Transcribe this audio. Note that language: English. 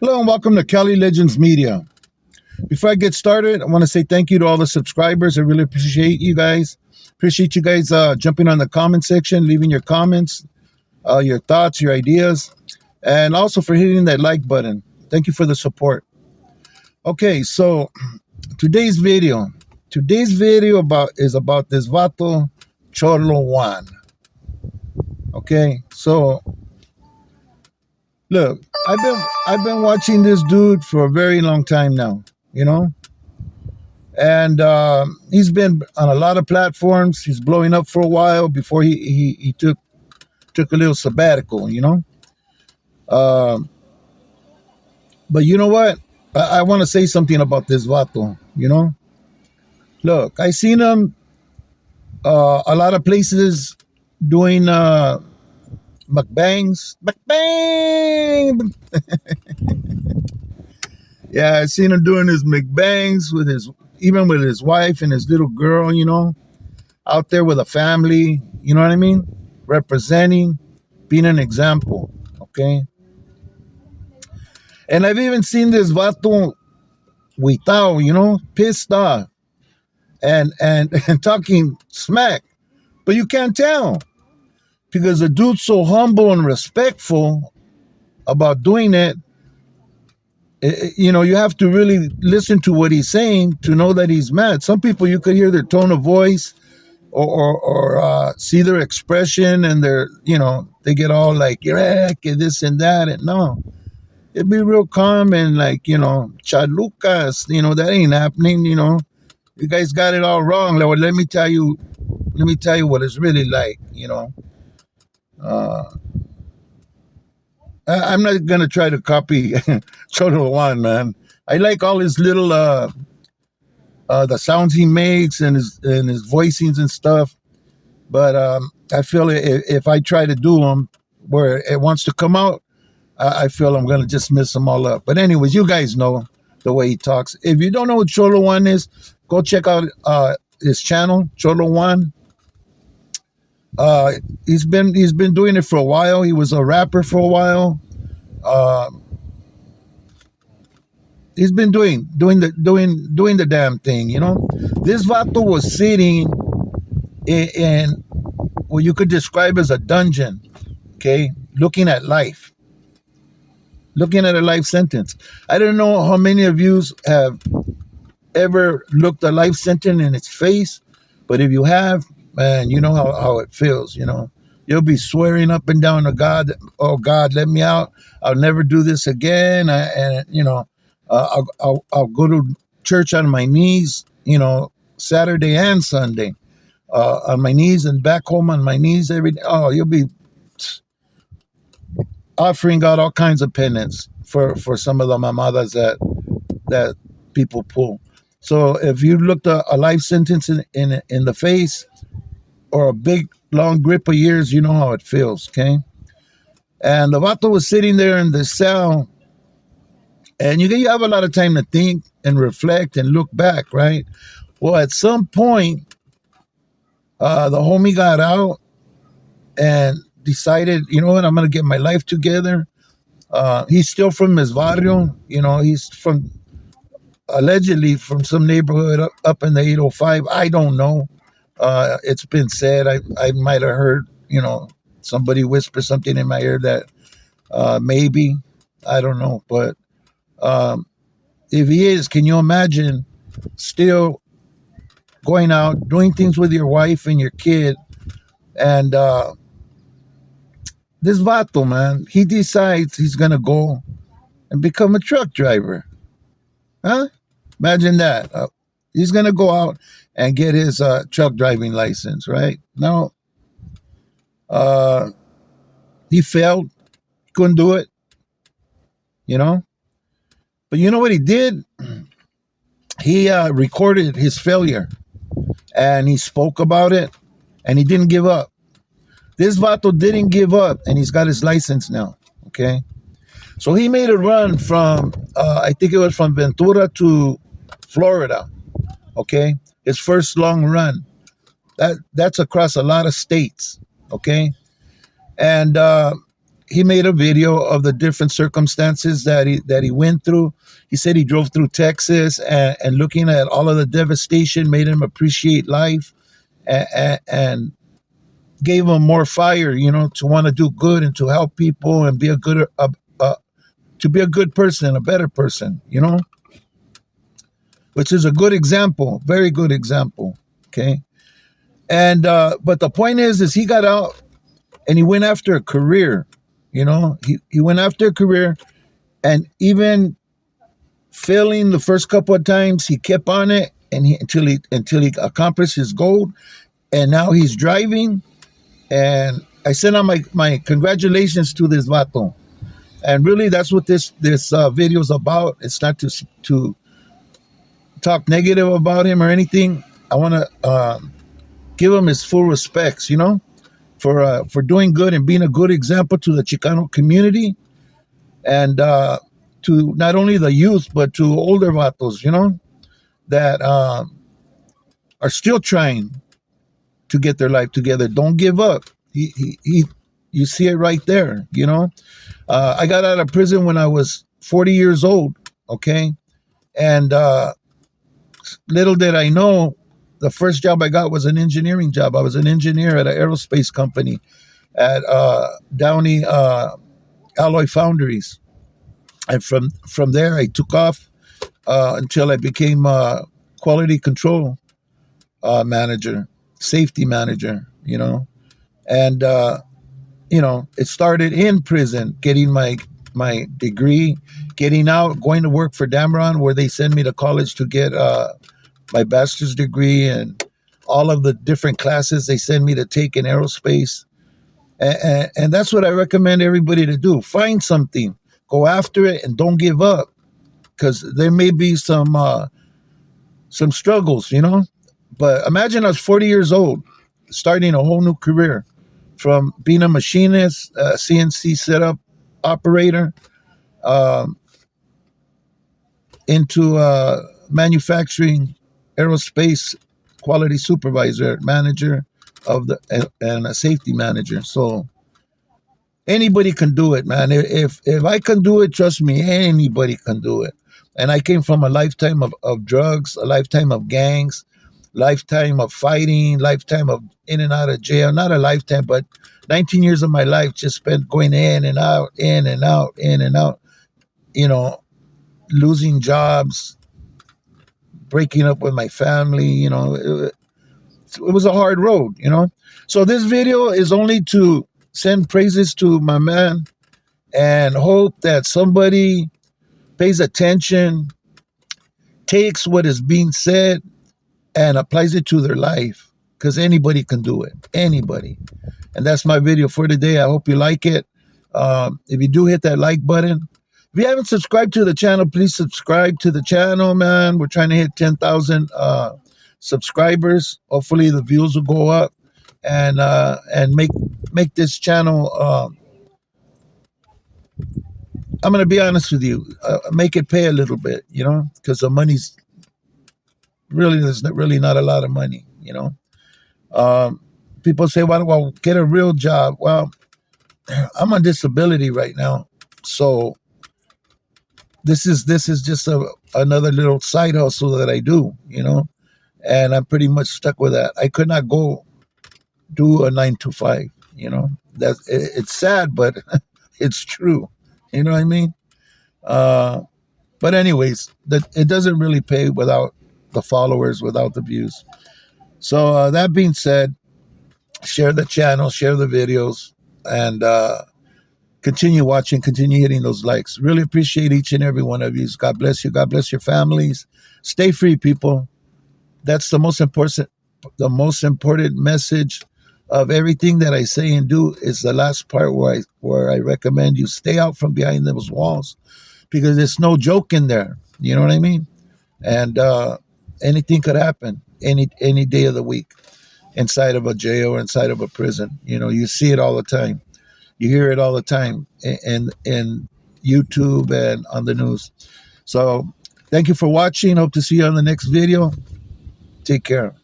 Hello and welcome to Cali Legends Media. Before I get started, I want to say thank you to all the subscribers. I really appreciate you guys. Appreciate you guys jumping on the comment section, leaving your comments, your thoughts, your ideas, and also for hitting that like button. Thank you for the support. Okay, so today's video is about this VATO CHOLO JUAN. Okay, so look, I've been watching this dude for a very long time now, and he's been on a lot of platforms. He's blowing up for a while before he took a little sabbatical, But you know what? I want to say something about this VATO. Look, I seen him a lot of places doing mukbangs. Mukbang. Yeah, I seen him doing his mukbangs with his wife and his little girl, out there with a family, you know what I mean? Representing, being an example, okay? And I've even seen this vato witao, pissed off and talking smack. But you can't tell because the dude's so humble and respectful about doing it. You have to really listen to what he's saying to know that he's mad. Some people, you could hear their tone of voice or see their expression, and they get all like, yeah, this and that. And no, it'd be real calm and like, chalucas, that ain't happening, You guys got it all wrong. Let me tell you what it's really like, I'm not gonna try to copy Cholo JUAN, man. I like all his little the sounds he makes and his voicings and stuff. But I feel if I try to do them where it wants to come out, I feel I'm gonna just mess them all up. But anyways, you guys know the way he talks. If you don't know what Cholo JUAN is, go check out his channel, Cholo JUAN. He's been doing it for a while. He was a rapper for a while. He's been doing the damn thing, This vato was sitting in what you could describe as a dungeon, okay, looking at life, looking at a life sentence. I don't know how many of you have ever looked a life sentence in its face, but if you have, man, you know how it feels, You'll be swearing up and down to God, oh, God, let me out. I'll never do this again. I'll go to church on my knees, Saturday and Sunday, on my knees, and back home on my knees every day. Oh, you'll be offering God all kinds of penance for some of the mamadas that people pull. So if you looked a life sentence in the face or a big long grip of years, you know how it feels, okay? And the vato was sitting there in the cell, and you have a lot of time to think and reflect and look back, right? Well, at some point, the homie got out and decided, you know what, I'm going to get my life together. He's still from his barrio, he's allegedly from some neighborhood up in the 805. I don't know. It's been said. I might have heard, somebody whisper something in my ear that maybe, I don't know. But if he is, can you imagine still going out, doing things with your wife and your kid? And this vato, man, he decides he's going to go and become a truck driver. Huh? Imagine that. He's going to go out and get his truck driving license, right? Now, he failed. Couldn't do it, But you know what he did? He recorded his failure, and he spoke about it, and he didn't give up. This vato didn't give up, and he's got his license now, okay? So he made a run from, I think it was from Ventura to Florida, okay? His first long run. That's across a lot of states, okay? And he made a video of the different circumstances that he went through. He said he drove through Texas, and looking at all of the devastation made him appreciate life, and gave him more fire, to want to do good and to help people and be a good to be a good person, a better person, which is a good example, very good example. Okay. And but the point is he got out and he went after a career. He went after a career, and even failing the first couple of times, he kept on it, and until he accomplished his goal. And now he's driving, and I sent out my congratulations to this VATO. And really, that's what this video is about. It's not to talk negative about him or anything. I want to give him his full respects, for doing good and being a good example to the Chicano community, and to not only the youth but to older vatos, that are still trying to get their life together. Don't give up. You see it right there. I got out of prison when I was 40 years old. Okay, and little did I know, the first job I got was an engineering job. I was an engineer at an aerospace company at Downey Alloy Foundries. And from there, I took off until I became quality control manager, safety manager, And, it started in prison, getting my degree, getting out, going to work for Dameron, where they send me to college to get my bachelor's degree and all of the different classes they send me to take in aerospace. And that's what I recommend everybody to do. Find something, go after it, and don't give up, because there may be some struggles, But imagine I was 40 years old, starting a whole new career, from being a machinist, CNC setup operator, into manufacturing, aerospace quality supervisor, manager and a safety manager. So anybody can do it, man. If I can do it, trust me, anybody can do it. And I came from a lifetime of drugs, a lifetime of gangs, lifetime of fighting, lifetime of in and out of jail. Not a lifetime, but 19 years of my life just spent going in and out, in and out, in and out, losing jobs, breaking up with my family. It was a hard road, So this video is only to send praises to my man and hope that somebody pays attention, takes what is being said, and applies it to their life, because anybody can do it. Anybody. And that's my video for today. I hope you like it. If you do, hit that like button. If you haven't subscribed to the channel, please subscribe to the channel, man. We're trying to hit 10,000 subscribers. Hopefully the views will go up and make this channel, I'm going to be honest with you, make it pay a little bit, because the money's there's really not a lot of money, People say, well, get a real job. Well, I'm on disability right now. So this is just another little side hustle that I do, and I'm pretty much stuck with that. I could not go do a 9 to 5, it's sad, but it's true. You know what I mean? But anyways, it doesn't really pay without the followers, without the views. So that being said, share the channel, share the videos, and continue watching, continue hitting those likes. Really appreciate each and every one of you. God bless you. God bless your families. Stay free, people. That's the most important message of everything that I say and do is the last part where I recommend you stay out from behind those walls, because there's no joke in there. You know what I mean? And anything could happen any day of the week inside of a jail or inside of a prison. You see it all the time. You hear it all the time in YouTube and on the news. So thank you for watching. Hope to see you on the next video. Take care.